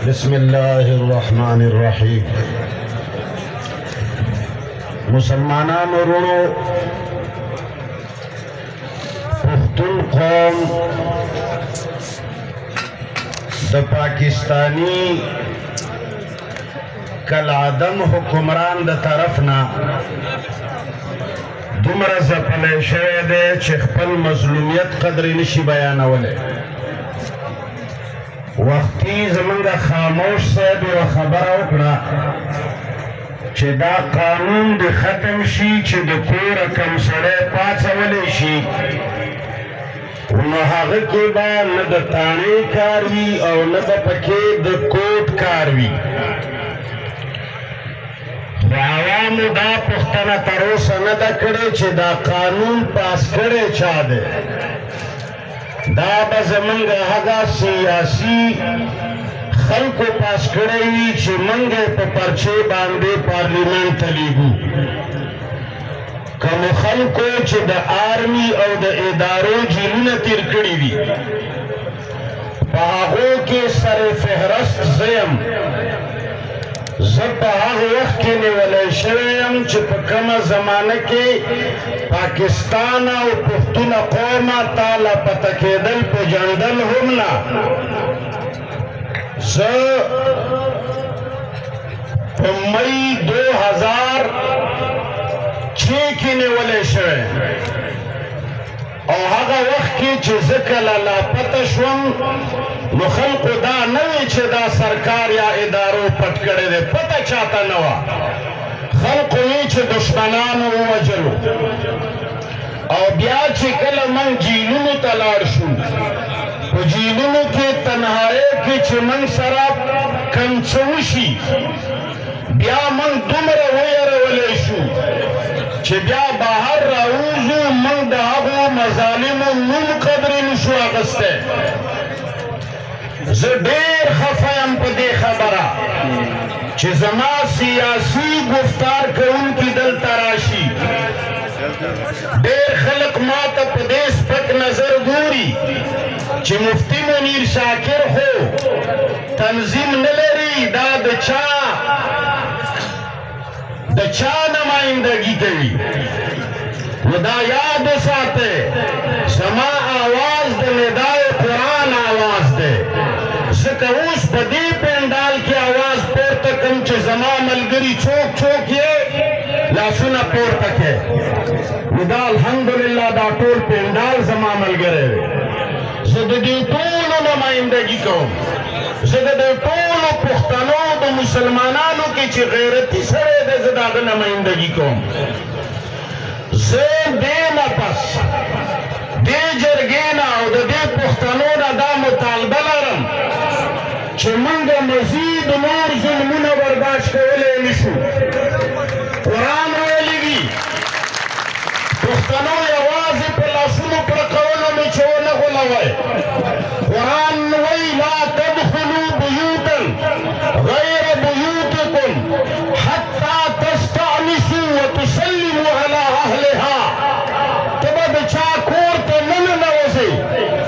بسم الله الرحمن الرحیم. مسلمانانو ورونو، پښتون قوم د پاکستانی کالعدم حکمران د طرف نه دومره ځپلی شوی دی چې خپل مظلومیت قدر نشي بیانولی. وختي زمونږ خاموش صاحب یوه خبره وکړه چې دا قانون دې ختم شي چې د کوره کم سړی پاڅولی شي، نو هغه کې به نه د تاڼې کار وي او نه به پکې د کوټ کار وي. خو عوامو دا پوښتنه تر اوسه نه ده کړې چې دا قانون پاس کړی چا دی. دا به زمونږ هغه سیاسي خلکو پاس کړی وي چې موږ یې په پرچې باندې پارلیمنت ته لیږو. کومو خلکو چې د آرمي او د ادارو جیلونه تیر کړي دي، په هغو کې سر فهرست زه یم. زه په هغه وخت کې نیولی شوی یم چې په کومه زمانه کې پاکستان او پښتون قومه تا لا پته کېدل پېژندل هم نه. زه په مئی 2006 کې نیولی شوی او هغه وخت کې چې زه کله لاپته شوم نو خلکو دا نه وی چې دا سرکار یا ادارو پټ کړی دی، پته چاته نه وه. خلکو وی چې دشمنانو ووژلو. او بیا چې کله موږ جیلونو ته لاړ شو، په جیلونو کې تنهایۍ کې چې موږ سره کم څه وشي، بیا موږ دومره ویرولی شو چې بیا بهر راوځو موږ د هغو مظالمو نوم قدر نشو اخیستی. زه ډېر خفه یم په دې خبره چې زما سیاسي گفتار کوونکي دلته راشي. ډېر خلک ما ته په دې سپک نظر ګوري چې مفتي منیر شاکر خو تنظیم نه لري، دا د چا نمایندګي کوي. نو دا یاد وساتئ، زما آواز د ندای قرآن آواز دی. ځکه اوس په دې پنډال کې آواز پورته کړم چې زما ملګري څوک څوک یې لاسونه پورته کړئ. نو دا الحمدلله دا ټول پنډال زما ملګری دی. زه د دې ټولو نمایندګي کوم. زه د دې ټولو پښتنو د مسلمانانو کې چې غیرتي سړی دی، زه د هغه نمایندګي کوم. زه دې نه پس دې جرګې نه او د دې پښتنو نه دا مطالبه لرم چې موږ مزید نور ظلمونه برداشت کولی نشو. قرآن ویلي دي پښتنو یوازې په لاسونو پړکولو مې چې ونه غولوئ. قرآن وایي لا تدخلوا بیوتا غیر بیوتکم حتی تستأنسوا وتسلموا علی اهلها. ته به د چا کور ته نه ننوځې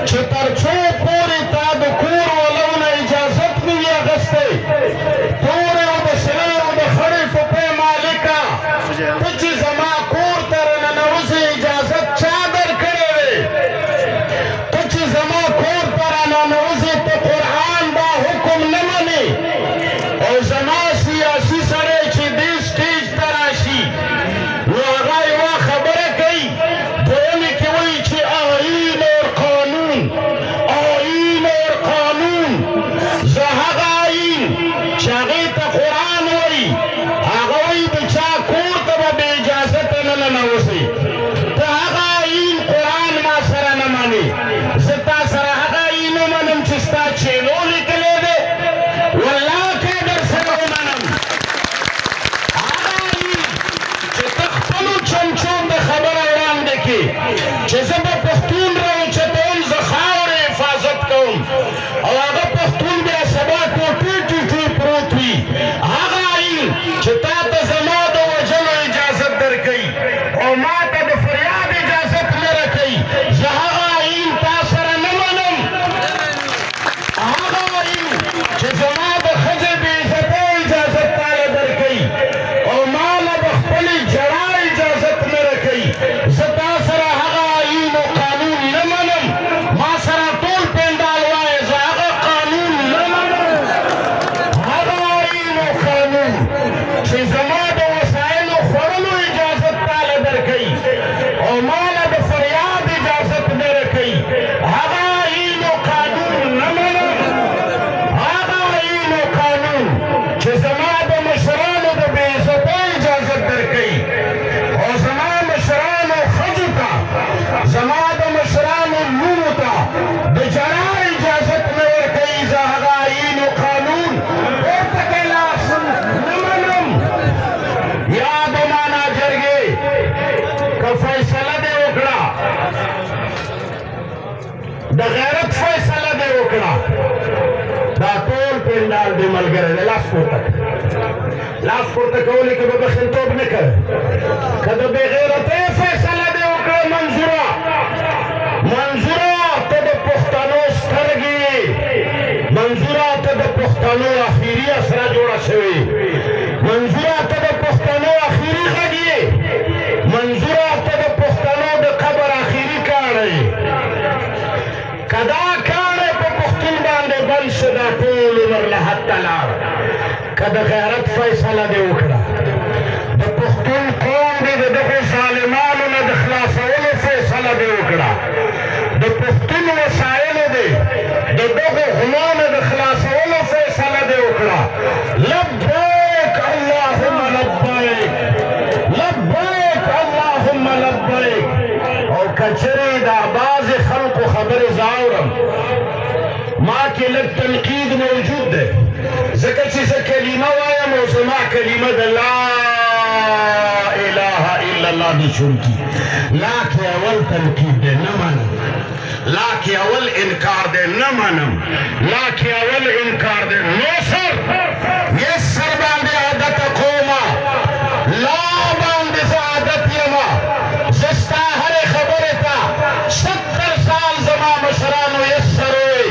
چې تر څو پورې تا د کور ولو نه اجازت نه وي اخیستی. تورې او د سرې او د خړې ټوپۍ مالکه، ته چې زما کور ته راننوځې اجازت چا درکړی دی؟ ته چې زما کور ته راننوځې ته قرآن دا حکم نه منې. او زما سیاسي سړی چې دې سټیج ته راشي نو هغه یوه خبره کوي، دویمې کې وایي چې آیین اور قانون، آیین اور قانون. زه هغه آیین چې هغې ته قرآن وایي، هغه وایي د چا کور ته به بې اجازته نه ننوځې. ته هغه آیین قرآن ما سره نه منې، زه تا سره هغه آیین ومنم چې ستا چینو لیکلی دی. والله که در سره ومنم پیندال دی ملګری لاس پورته کولی که به بخیلتوب نه کوي که د بېغیرتۍ فیصله دې وکړه منظوره ته د پښتنو سترګې منظوره ته د پښتنو اخري اسره جوړه شوې منظوره ته د پښتنو اخري غږ یې منظوره ته د پښتنو د قبر اخري کاڼی که دا کاڼی په پښتون باندې بند شو دا ټول عمر له حته لاړ که د غیرت فیصله دې وکړه د پښتون قوم دې د دغو ظالمانو نه د خلاصولو فیصله دې وکړه د پښتون وسایلو دې د دغو غلامو د خلاصولو فیصله دې وکړه لبیک اللهم لبیک لبیک اللهم لبیک او کچرې دا بعضې خلقو خبرې زه اورم ما کې لږ تنقید موجود دی ځکه چې زه کلمه وایم او زما کلمه د لا اله الا الله نه چونکي لا کې اول تنقید دی نه منم لا کې اول انکار دی نه منم لا کې اول انکار دی نو سر یسر باندې عادت قومه لا باندې زه عادت یمه زه ستا هرې خبرې ته 70 سال زما مشرانو یسر وی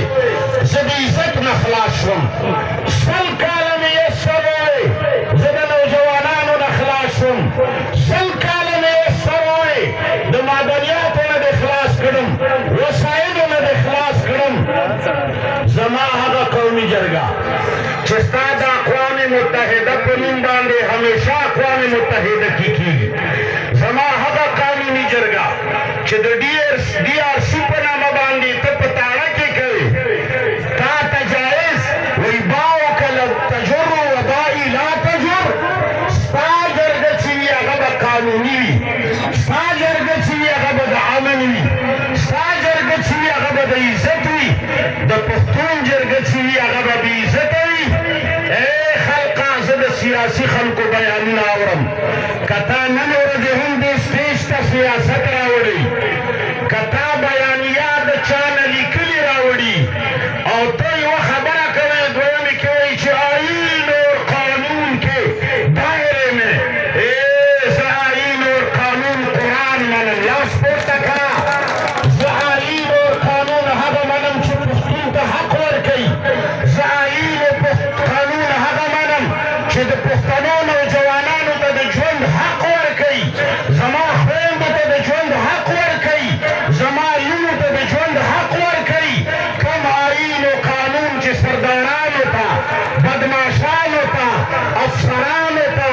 زه د عزت نه خلاص شوم 100 کاله مې یسر وی زه د نوجوانانو نه خلاص شوم 100 کاله مې یسر وی د معدنیاتو نه دې خلاص کړم وسایلو نه دې خلاص کړم زما هغه قومي جرګه چې ستا د اقوام متحده په نوم باندې همیشه اقوام متحده کې کېږي زما هغه قانوني جرګه چې د DRC په نامه باندې ته په تاړه کې کوې تا ته جایز وایي باوک تجر وبایي لا تجر ستا جرګه چې وي هغه به قانوني وي ستا جرګه چې وي هغه به د امن وي ستا جرګه چې وي هغه به د عزت وي د پښتون جرګه چې وي هغه به بې عزته وي خلقه زه د سیاسي خلکو بیانونه اورم که تا نن ورځې هم دې سټیج ته سیاست راوړي که تا بیانیه د چا نه لیکلي راوړي او ته یوه خبره کوې دویمې کې وایي چې آیین اور قانون کې دایرې مې زه آیین اور قانون قرآن منم لاس پورته کړه زه آیین اور قانون هغه منم چې پښتون ته حق ورکوي زه آیین قانون هغه منم چې د پښتنو نوجوانانو ته د ژوند حق ورکوي زما خویندو ته د ژوند حق ورکوي زما لونو ته د ژوند حق ورکوي کوم آیین و قانون چې سردارانو ته بدماشانو ته افسرانو ته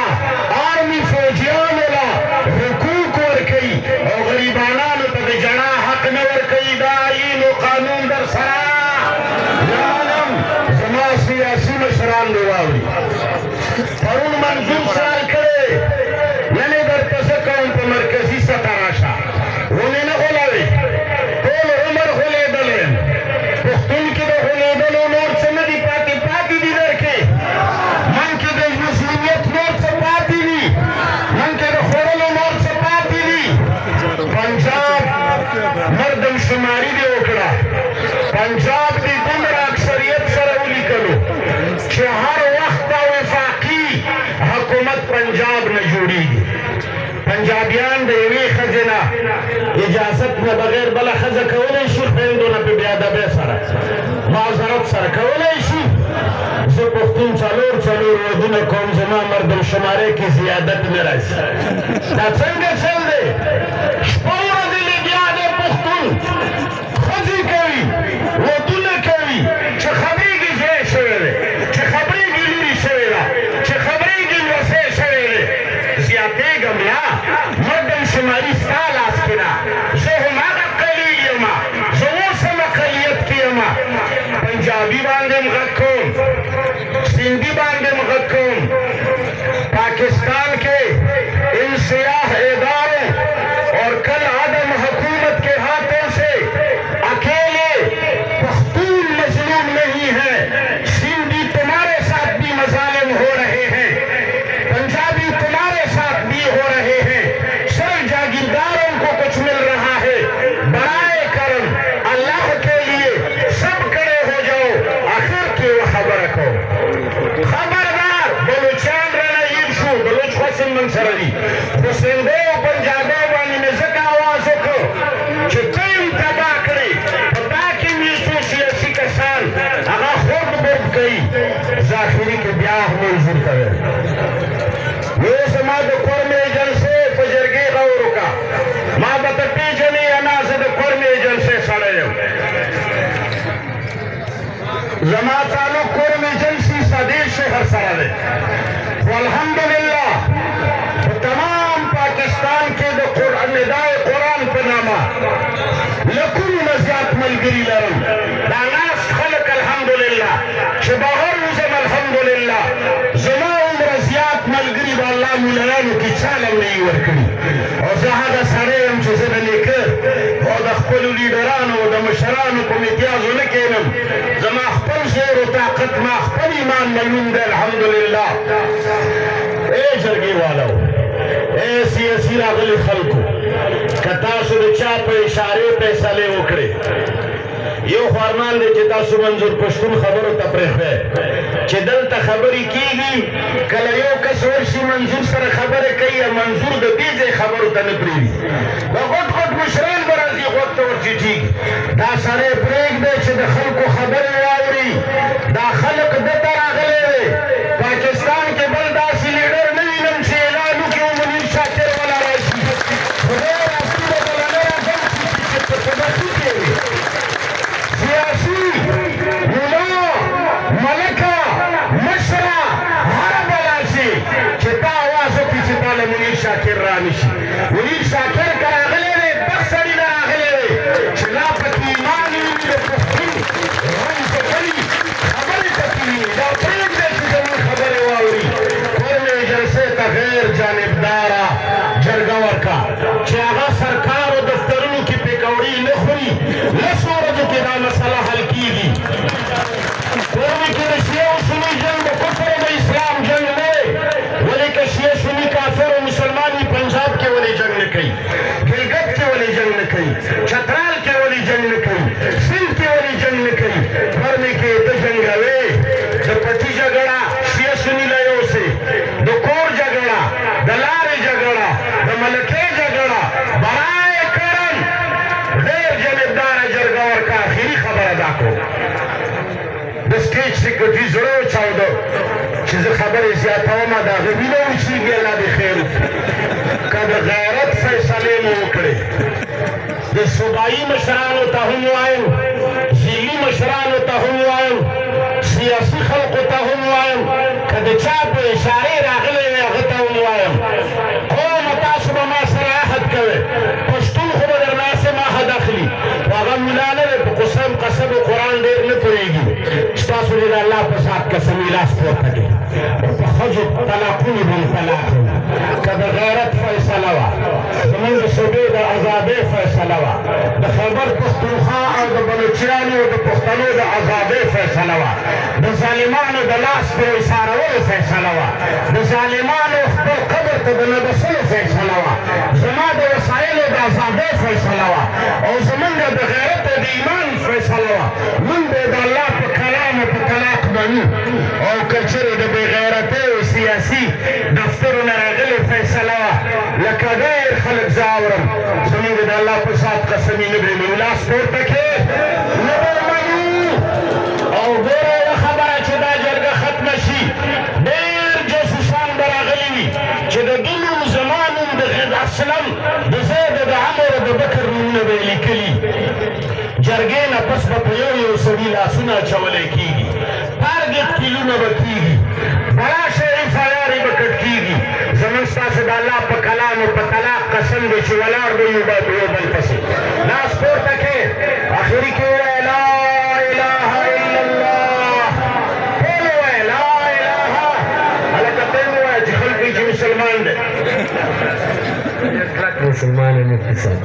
آرمي فوجیانو له حقوق ورکوي او غریبانانو ته د جنا حق نه ورکوي دا آیین و قانون در سره نه منم زما سیاسي مشران دې واوري پرون منظور سوال کړی نن یې درته زه کوم په مرکزي سطح راشه ونې نه غولوي ټول عمر غولېدلی یم پښتون کې د غولېدلو نور څه نه دي پاتې دي در کې من کې د مسلمیت نور څه پاتې دي من کې د خوړلو نور څه پاتې دي پنجاب مردم شماري دې وکړه پنجاب دې دومره اکثریت سره ولیکلو چې هر وخت وفاقي حکومت پنجاب نه جوړیږي پنجابیان د یوې ښځې نه اجازت نه بغیر بله ښځه کولی شي خویندو نه په بېادبۍ سره معذرت سره کولی شي زه پښتون څلور ودونه کوم زما مردم شمارۍ کې زیادت نه راځي دا څنګه چل دی شپه ورځې لګیا دی پښتون ښځې کوي ودونه کوي چې خبرېږي ځای شوی دی چې خبرېږي لرې شوې ده چې خبرېږي لوسۍ شوې دی زیاتېږم یا مردم شماري ستا لاس کې ده زه هماغه قلیل یم زه اوس هم اقلیت کې یم پنجابي باندې م غږ کوم سندھی باندې م غږ کوم پاکستان کے ان سیاہ اداروں اور کل عدم حکومت کے ہاتھوں سے اکیلے پختون مظلوم نہیں ہے سندھی تمہارے ساتھ بھی مظالم ہو رہے ہیں پنجابی تمہارے ساتھ بھی ہو رہے ہیں صرف جاگیرداروں کو کچھ مل رہا ہے برائے کرم اللہ کے لیے سب کھڑے ہو جاؤ آخر کی وہ خبر رکھو ایمان سره دي خو سندۍ او پنجابۍ باندې مې ځکه اواز وکړ چې ته یې تباه کړې په تا کې مې څو سیاسي کسان هغه خورد برد کوي زه اخري کې بیا منظور کوي یو زما د کورمې ایجنسۍ په جرګې غور وکړه ما به ته پېژنې یا نه زه د کورمې ایجنسۍ سړی یم زما تعلق کورمې ایجنسي صدیر شهر سره دی خو الحمدلله په تمام پاکستان کې د ندای قرآن په نامه لکونو زیات ملګري لرم دا ناس خلک الحمدلله چې بهر وځم الحمدلله زما عمره زیات ملګري به الله مولایانو کې چاله نه یې ورکړي او زه هغه سړی یم چې زه د نیکه او د خپلو لیډرانو او د مشرانو په متیازو نه کښېنم زما خپل زور او طاقت ما خپل ایمان معلوم دی الحمدلله ای جرګې والو ای سیاسي راغلي خلکو که تاسو د چا په اشارې فیصلې وکړې یو خو ارمان دی چې تاسو منظور پښتون خبرو ته پرېږدئ چې دلته خبرې کېږي کله یو کس ورشي منظور سره خبرې کوي یا منظور د دې ځای خبرو ته نه پرېږدي دا غټ غټ مشران به راځي غوږ ته ورچېټېږي دا سړی پرېږدئ چې د خلکو خبرې واوري دا خلک دته راغلی دی پاکستان کې بل داسې لیډر نه وینم چې اعلان وکړي او منیر شاکر والا راشي خدای راسي به بله نه راځم چې په تبخي کې سیاسي ملا ملکه مشره هره بلا شي چې تا اواز وکړي چې تا له منیر شاکر رانشي منیر شاکر که راغلی دی بخ سړي نه راغلی دی چې لا پکې ایمان وي د پښتون رنګ پکوي خبرې پکې وي دا پرېږدئ چې زموږ خبرې واوري کورمې جلسې ته غیر جانبداره جرګه ورکړه چې هغه سرکار او دفترونو کې پیکوړي نه خوري لسو ورځو کې دا مسله حل کېږي کورمې کې د شیعه او سني جنګ د کفر او د اسلام جنګ نه دی ولې که شیعه سني کافر او مسلمان وي پنجاب کې ولې جنګ نه کوي ګلګت کې ولې جنګ نه کوي چترال کې ولې جنګ نه کوي سند کې ولې جنګ نه کوي کورمې کې ته جنګوې د پټي جګړه شیعه سني له یوسې د کور جګړه د لارې جګړه د ملکې جګړه برای کرم غیر جانبداره جرګه ورکړه آخري خبره دا کړو د سټیج سیکرټري زړه وچاوده چې زه خبرې زیاتوم د هغه وینه وچېږي الله دې خیر وکړي که د غیرت فیصلې مو وکړې د صوبایي مشرانو ته هم وایم ضلعي مشرانو ته هم وایم سیاسي خلقو ته هم وایم که د چا په اشارې راغلی وي هغه ته هم وایم قومه تاسو به ما سره عهد کوئ پښتون خو به درناسې ما عهد اخلي خو هغه ملا نه دی په قسم قسم او قرآن ډېر نه پوهېږي چې تاسو دې د الله په ذات قسم یې لاس پورته کړي په ښځو طلاقونو به هم طلاق که د غیرت فیصله وه زمونږ د صوبې د ازادۍ فیصله وه د خیبر پښتونخوا او د بلوچیانو او د پښتنو د ازادۍ فیصله وه د ظالمانو د لاس په ایسارولو فیصله وه د ظالمانو خپل قبر ته د نه بسلو فیصله وه زما د وسایلو د ازادۍ فیصله وه او زمونږ د غیرت او د ایمان فیصله وه موږ به د الله په کلام او په طلاق منو او که چېرې د بې غیرتۍ او سیاسي دفترو نه راغلې فیصله وه لکه ډېر خلک زه اورم زمونږ د الله په ذات قسم یې نه به منو لاس پورته کړې نه به منو او ګوره یوه خبره چې دا جرګه ختمه شي ډېر جاسوسان به راغلي وي چې د دوی نوم زما نوم د اسلم د زید د عمر د بکر نومونه به یې لیکلي جرګې نه پس به په یو یو سړي لاسونه اچولی کېږي ټارګېټ کیلونه به کېږي بلا شریف عیارې به کټ کېږي زموږ ستاسو د الله په کلام او په طلاق قسم دی چې ولاړ به یو یو بل پسې لاس پورته کړې اخري کې ووایه لا اله الا الله ټول ووایه لا اله هلکه ته یې ووایه چې خلک وایي چې مسلمان دی مسلمان یم مفتي صاحب